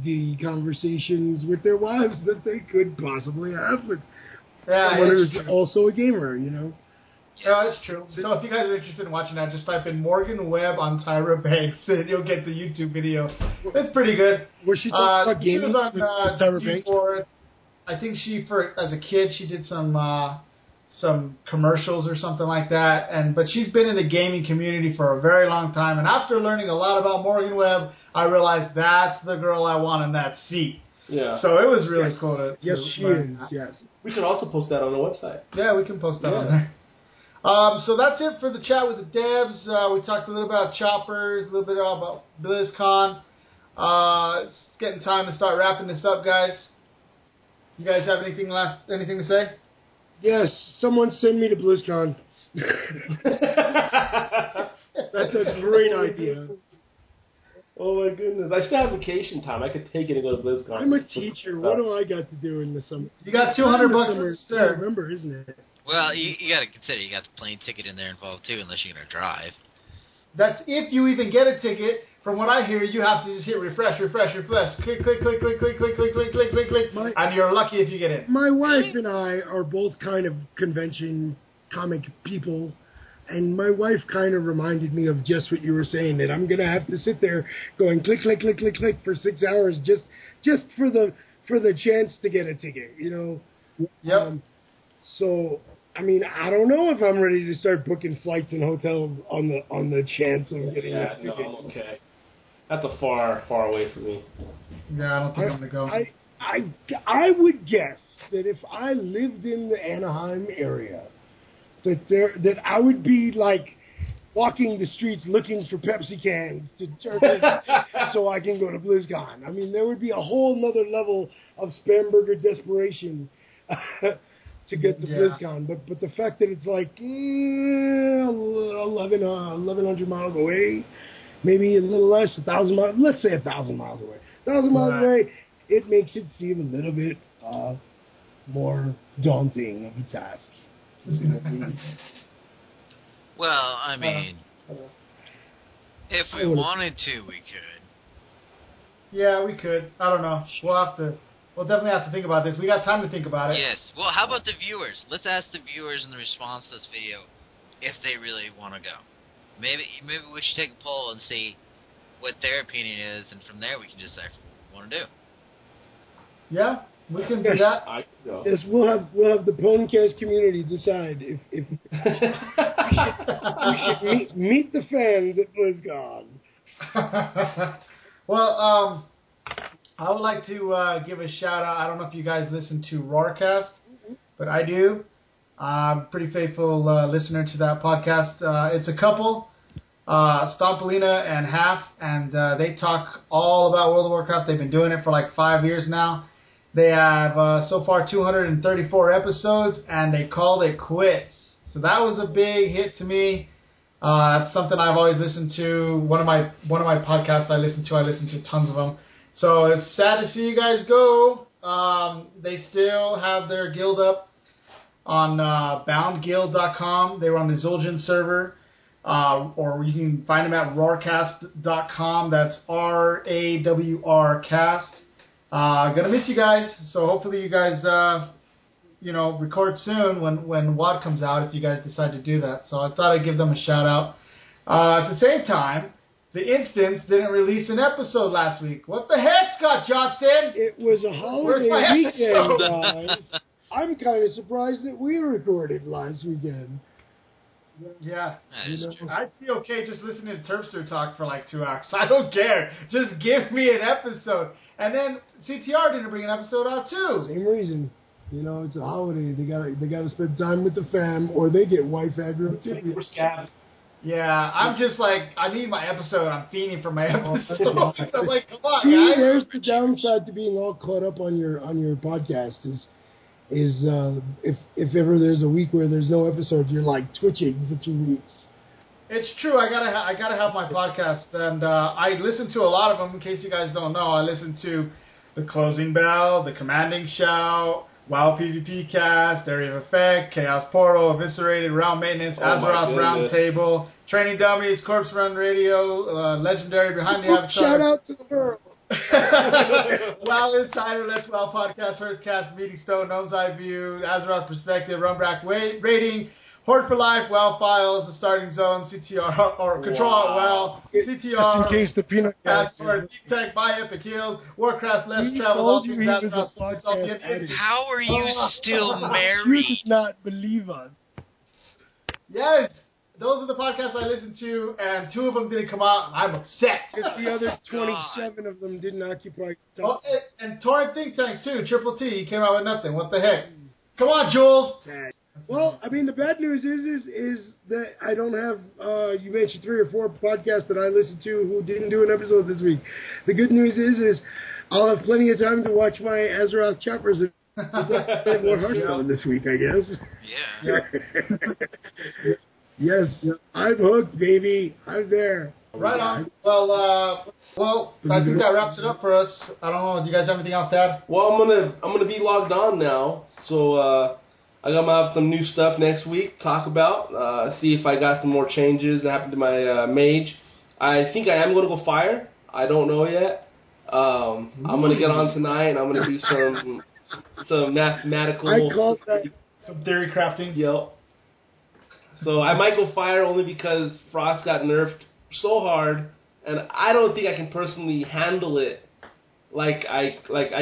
the conversations with their wives that they could possibly have with someone who's also a gamer, Yeah, that's true. So if you guys are interested in watching that, just type in Morgan Webb on Tyra Banks, and you'll get the YouTube video. It's pretty good. Was she talking about gaming? She was on Tyra Banks? I think as a kid, she did some commercials or something like that, but she's been in the gaming community for a very long time, and after learning a lot about Morgan Webb, I realized that's the girl I want in that seat. Yeah. So it was really cool to she is, yes. We can also post that on the website. Yeah, we can post that on there. So that's it for the chat with the devs. We talked a little about choppers, a little bit about BlizzCon. It's getting time to start wrapping this up, guys. You guys have anything to say? Yes, someone send me to BlizzCon. That's a great idea. Oh my goodness. I still have vacation time. I could take it and go to BlizzCon. I'm a teacher. What do I got to do in the summer? You got $200 It's November, isn't it? Well, you got to consider you got the plane ticket in there involved too, unless you're going to drive. That's if you even get a ticket. From what I hear, you have to just hit refresh. Click, and you're lucky if you get in. My wife and I are both kind of convention comic people, and my wife kind of reminded me of just what you were saying, that I'm going to have to sit there going click for 6 hours just for the chance to get a ticket, Yep. So, I mean, I don't know if I'm ready to start booking flights and hotels on the chance of getting a ticket. No, I'm okay. That's a far away from me. Yeah, I don't think I'm going to go. I would guess that if I lived in the Anaheim area, that I would be like walking the streets looking for Pepsi cans to turn so I can go to BlizzCon. I mean, there would be a whole nother level of Spamburger desperation to get to Yeah. BlizzCon. But the fact that it's like 1,100 miles away, maybe a little less, 1,000 miles. Let's say 1,000 miles away. 1,000 miles away, it makes it seem a little bit more daunting of a task. Well, I mean, if we wanted to, we could. Yeah, we could. I don't know. We'll definitely have to think about this. We got time to think about it. Yes. Well, how about the viewers? Let's ask the viewers in the response to this video if they really want to go. Maybe we should take a poll and see what their opinion is, and from there we can decide what we want to do. Yeah, we can do that. Yes, we'll have the PWNcast community decide if we should meet the fans at BlizzCon. Well, I would like to give a shout out. I don't know if you guys listen to Roarcast, but I do. I'm a pretty faithful listener to that podcast. It's a couple, Stompolina and Half, and they talk all about World of Warcraft. They've been doing it for like 5 years now. They have so far 234 episodes, and they called it quits. So that was a big hit to me. That's something I've always listened to. One of my podcasts I listen to tons of them. So it's sad to see you guys go. They still have their guild up on boundguild.com. They were on the Zul'jin server. Or you can find them at roarcast.com. That's RAWR cast. Gonna miss you guys. So hopefully you guys, record soon when WAD comes out if you guys decide to do that. So I thought I'd give them a shout out. At the same time, The Instance didn't release an episode last week. What the heck, Scott Johnson? It was a holiday weekend, guys. I'm kind of surprised that we recorded last weekend. Yeah. That is true. I'd be okay just listening to Terpster talk for like 2 hours. I don't care. Just give me an episode. And then CTR didn't bring an episode out too. Same reason. It's a holiday. They gotta spend time with the fam, or they get wife aggro too. Yeah, I'm just like, I need my episode. I'm fiending for my episode. I'm like, come on, See, guys. there's the downside to being all caught up on your podcast is if ever there's a week where there's no episode, you're like twitching for 2 weeks. It's true. I gotta have my podcast, and I listen to a lot of them. In case you guys don't know, I listen to the Closing Bell, the Commanding Shout, WoW PvP Cast, Area of Effect, Chaos Portal, Eviscerated, Round Maintenance, Azeroth Roundtable, Training Dummies, Corpse Run Radio, Legendary, Behind the Avatar. Shout out to the world. WoW Insider, Let's WoW Podcast, First Cast, Meeting Stone, Gnome's Eye View, Azeroth Perspective, Runback Rating, Horde for Life, WoW Files, The Starting Zone, CTR, or Control Alt WoW, CTR, just in case the peanut Passport, Deep Tech, Buy Epic Heals, Warcraft Less Travel, All Things Azeroth. How are you still You married? did not believe us. Yes, those are the podcasts I listen to, and 2 of them didn't come out, and I'm upset. Because the other 27 of them didn't occupy. Oh, and Torrent Think Tank, too, Triple T, he came out with nothing. What the heck? Come on, Jules. Well, I mean, the bad news is that I don't have, you mentioned 3 or 4 podcasts that I listened to who didn't do an episode this week. The good news is I'll have plenty of time to watch my Azeroth choppers and play more Hearthstone this week, I guess. Yeah. Yes, I'm hooked, baby. I'm there. Right on. Well, I think that wraps it up for us. I don't know. Do you guys have anything else to add? Well, I'm gonna be logged on now, so I'm gonna have some new stuff next week to talk about. See if I got some more changes that happened to my mage. I think I am gonna go fire. I don't know yet. I'm gonna get on tonight and I'm gonna do some mathematical. I called that. Some theory crafting. Yep. So I might go fire only because Frost got nerfed so hard, and I don't think I can personally handle it. I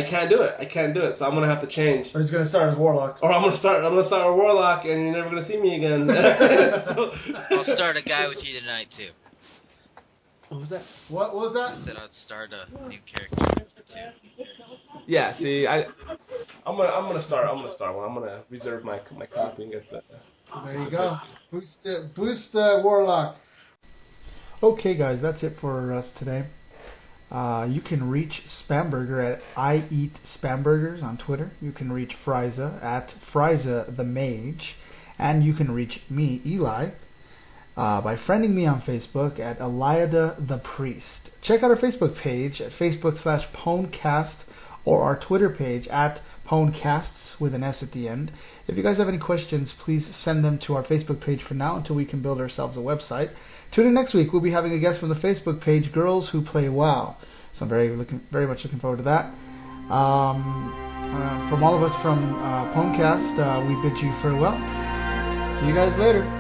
can't do it. I can't do it. So I'm gonna have to change. Or he's gonna start as Warlock. Or I'm gonna start a Warlock, and you're never gonna see me again. So, I'll start a guy with you tonight too. what was that? What was that? I said I'd start a new character too. Yeah. See, I'm gonna start one. I'm gonna reserve my copy and get the. There you go. Boost Warlock. Okay, guys, that's it for us today. You can reach Spamburger at I Eat Spamburgers on Twitter. You can reach Frysa at Frysa the Mage. And you can reach me, Eli, by friending me on Facebook at Eliadah the Priest. Check out our Facebook page at Facebook.com/PWNcast or our Twitter page at PWNcasts with an S at the end. If you guys have any questions, please send them to our Facebook page for now until we can build ourselves a website. Tune in next week. We'll be having a guest from the Facebook page, Girls Who Play WoW. So I'm very much looking forward to that. From all of us from PWNcast, we bid you farewell. See you guys later.